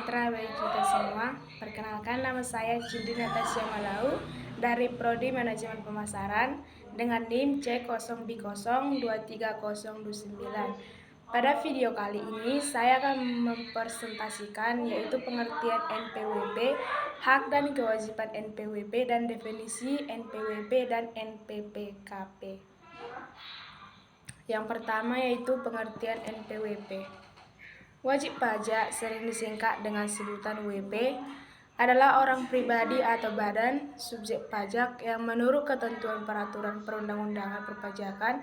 sejahtera bagi kita semua. Perkenalkan, nama saya Cindy Natasha Malau dari Prodi Manajemen Pemasaran dengan NIM C0B0230029. Pada video kali ini saya akan mempresentasikan yaitu pengertian NPWP, hak dan kewajiban NPWP dan definisi NPWP dan NPPKP. Yang pertama yaitu pengertian NPWP. Wajib pajak, sering disingkat dengan sebutan WP, adalah orang pribadi atau badan subjek pajak yang menurut ketentuan peraturan perundang-undangan perpajakan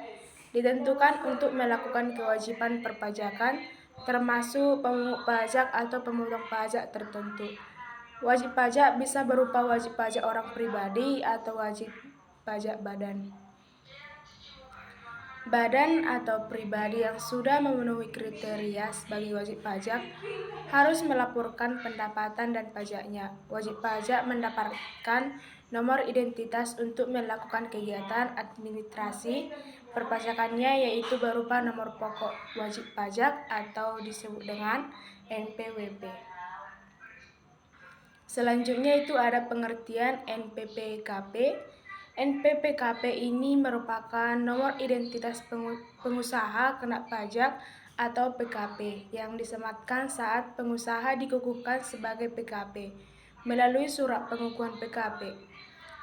ditentukan untuk melakukan kewajiban perpajakan, termasuk pemungut pajak atau pemotong pajak tertentu. Wajib pajak bisa berupa wajib pajak orang pribadi atau wajib pajak badan. Badan atau pribadi yang sudah memenuhi kriteria sebagai wajib pajak harus melaporkan pendapatan dan pajaknya. Wajib pajak mendapatkan nomor identitas untuk melakukan kegiatan administrasi perpajakannya, yaitu berupa nomor pokok wajib pajak atau disebut dengan NPWP. Selanjutnya itu ada pengertian NPPKP. NPPKP ini merupakan nomor identitas pengusaha kena pajak atau PKP yang disematkan saat pengusaha dikukuhkan sebagai PKP melalui surat pengukuhan PKP.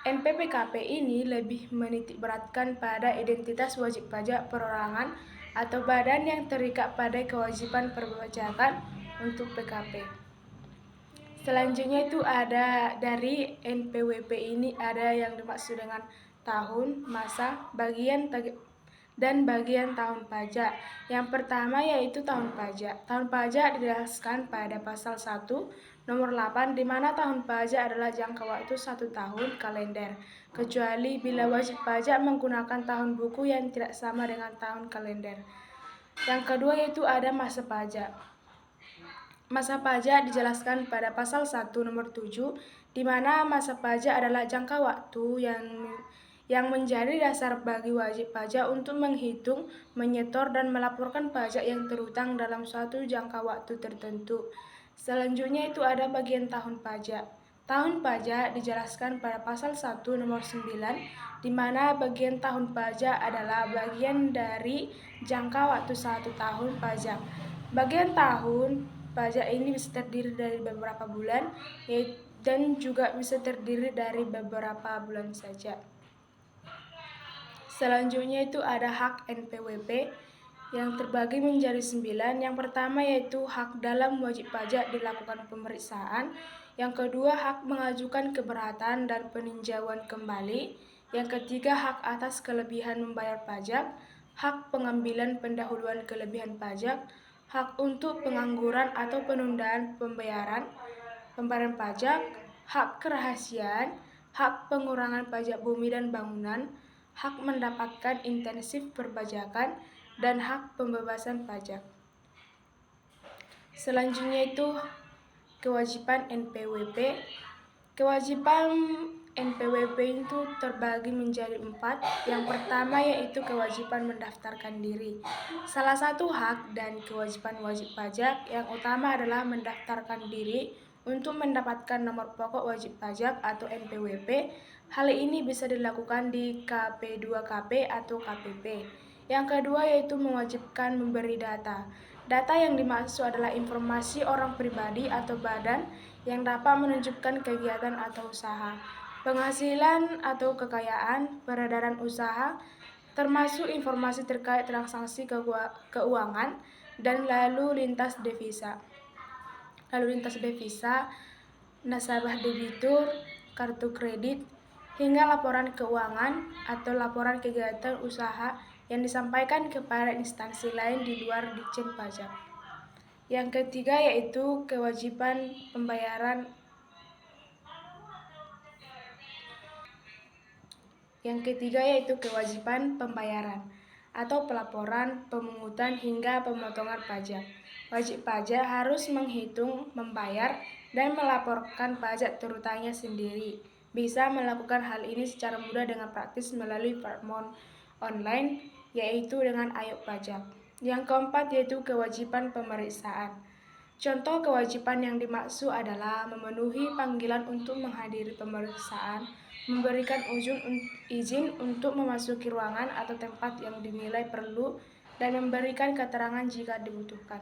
NPPKP ini lebih menitikberatkan pada identitas wajib pajak perorangan atau badan yang terikat pada kewajiban perpajakan untuk PKP. Selanjutnya itu ada dari NPWP ini ada yang dimaksud dengan tahun, masa, bagian dan bagian tahun pajak. Yang pertama yaitu tahun pajak. Tahun pajak dijelaskan pada pasal 1 nomor 8 di mana tahun pajak adalah jangka waktu 1 tahun kalender, kecuali bila wajib pajak menggunakan tahun buku yang tidak sama dengan tahun kalender. Yang kedua yaitu ada masa pajak. Masa pajak dijelaskan pada pasal 1 nomor 7 di mana masa pajak adalah jangka waktu yang menjadi dasar bagi wajib pajak untuk menghitung, menyetor dan melaporkan pajak yang terhutang dalam suatu jangka waktu tertentu. Selanjutnya itu ada bagian tahun pajak. Tahun pajak dijelaskan pada pasal 1 nomor 9 di mana bagian tahun pajak adalah bagian dari jangka waktu 1 tahun pajak. Bagian tahun pajak ini bisa terdiri dari beberapa bulan dan juga bisa terdiri dari beberapa bulan saja. Selanjutnya itu ada hak NPWP yang terbagi menjadi 9. Yang pertama yaitu hak dalam wajib pajak dilakukan pemeriksaan. Yang kedua hak mengajukan keberatan dan peninjauan kembali. Yang ketiga hak atas kelebihan membayar pajak, hak pengambilan pendahuluan kelebihan pajak, hak untuk pengangguran atau penundaan pembayaran pajak, hak kerahasiaan, hak pengurangan pajak bumi dan bangunan, hak mendapatkan intensif perpajakan, dan hak pembebasan pajak. Selanjutnya itu kewajiban NPWP. Kewajiban NPWP itu terbagi menjadi 4. Yang pertama yaitu kewajiban mendaftarkan diri. Salah satu hak dan kewajiban wajib pajak yang utama adalah mendaftarkan diri untuk mendapatkan nomor pokok wajib pajak atau NPWP. Hal ini bisa dilakukan di KP2KP atau KPP. Yang kedua yaitu mewajibkan memberi data. Data yang dimaksud adalah informasi orang pribadi atau badan yang dapat menunjukkan kegiatan atau usaha, penghasilan atau kekayaan, peredaran usaha, termasuk informasi terkait transaksi keuangan dan lalu lintas devisa. Nasabah debitur, kartu kredit, hingga laporan keuangan atau laporan kegiatan usaha yang disampaikan kepada instansi lain di luar Ditjen Pajak. Yang ketiga yaitu kewajiban pembayaran. Atau pelaporan, pemungutan hingga pemotongan pajak. Wajib pajak harus menghitung, membayar, dan melaporkan pajak terhutangnya sendiri. Bisa melakukan hal ini secara mudah dengan praktis melalui platform online, yaitu dengan Ayo Pajak. Yang keempat yaitu kewajiban pemeriksaan. Contoh kewajiban yang dimaksud adalah memenuhi panggilan untuk menghadiri pemeriksaan, memberikan izin untuk memasuki ruangan atau tempat yang dinilai perlu, dan memberikan keterangan jika dibutuhkan.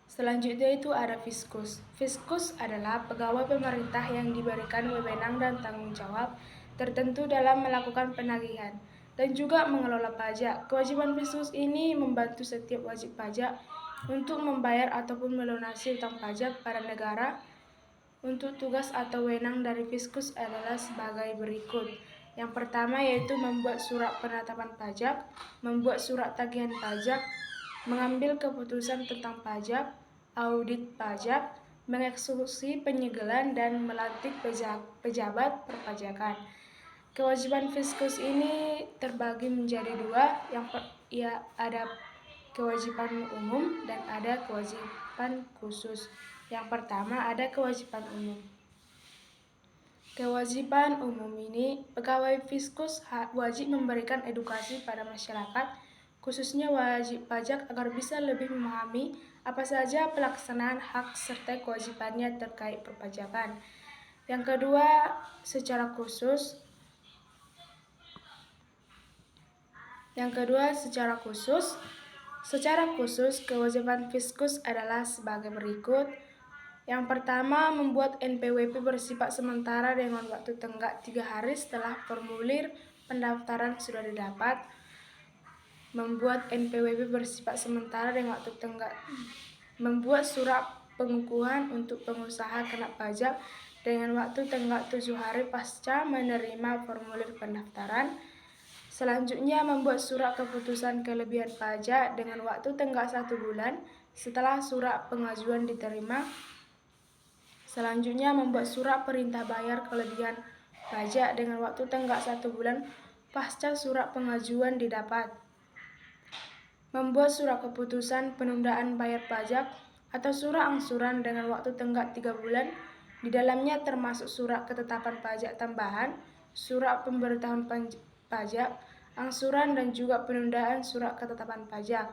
Selanjutnya itu ada fiskus. Fiskus adalah pegawai pemerintah yang diberikan wewenang dan tanggung jawab tertentu dalam melakukan penagihan dan juga mengelola pajak. Kewajiban fiskus ini membantu setiap wajib pajak untuk membayar ataupun melunasi utang pajak pada negara. Untuk tugas atau wewenang dari fiskus adalah sebagai berikut. Yang pertama yaitu membuat surat penetapan pajak, membuat surat tagihan pajak, mengambil keputusan tentang pajak, audit pajak, mengeksekusi penyegelan, dan melantik pejabat perpajakan. Kewajiban fiskus ini terbagi menjadi dua, ada kewajiban umum dan ada kewajiban khusus. Yang pertama ada kewajiban umum. Kewajiban umum ini, pegawai fiskus wajib memberikan edukasi pada masyarakat, khususnya wajib pajak agar bisa lebih memahami apa saja pelaksanaan hak serta kewajibannya terkait perpajakan. Yang kedua, secara khusus, kewajiban fiskus adalah sebagai berikut. Yang pertama, membuat NPWP bersifat sementara dengan waktu tenggat 3 hari setelah formulir pendaftaran sudah didapat. Membuat NPWP bersifat sementara dengan waktu tenggat. Membuat surat pengukuhan untuk pengusaha kena pajak dengan waktu tenggat 7 hari pasca menerima formulir pendaftaran. Selanjutnya, membuat surat keputusan kelebihan pajak dengan waktu tenggat 1 bulan setelah surat pengajuan diterima. Selanjutnya, membuat surat perintah bayar kelebihan pajak dengan waktu tenggat 1 bulan pasca surat pengajuan didapat. Membuat surat keputusan penundaan bayar pajak atau surat angsuran dengan waktu tenggat 3 bulan. Di dalamnya termasuk surat ketetapan pajak tambahan, surat pemberitahuan pajak, angsuran, dan juga penundaan surat ketetapan pajak.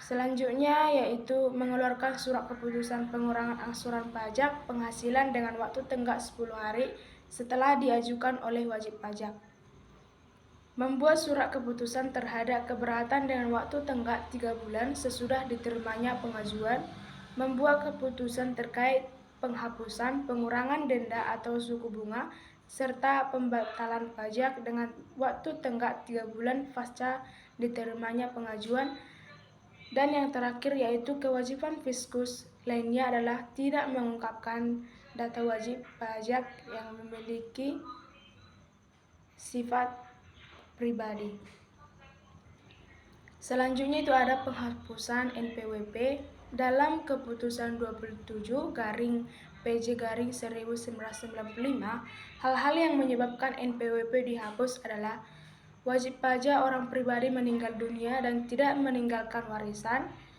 Selanjutnya yaitu mengeluarkan surat keputusan pengurangan angsuran pajak penghasilan dengan waktu tenggat 10 hari setelah diajukan oleh wajib pajak. Membuat surat keputusan terhadap keberatan dengan waktu tenggat 3 bulan sesudah diterimanya pengajuan. Membuat keputusan terkait penghapusan, pengurangan denda atau suku bunga, serta pembatalan pajak dengan waktu tenggat 3 bulan pasca diterimanya pengajuan. Dan yang terakhir yaitu kewajiban fiskus lainnya adalah tidak mengungkapkan data wajib pajak yang memiliki sifat pribadi. Selanjutnya itu ada penghapusan NPWP. Dalam keputusan 27/PJ/1995, hal-hal yang menyebabkan NPWP dihapus adalah wajib pajak orang pribadi meninggal dunia dan tidak meninggalkan warisan,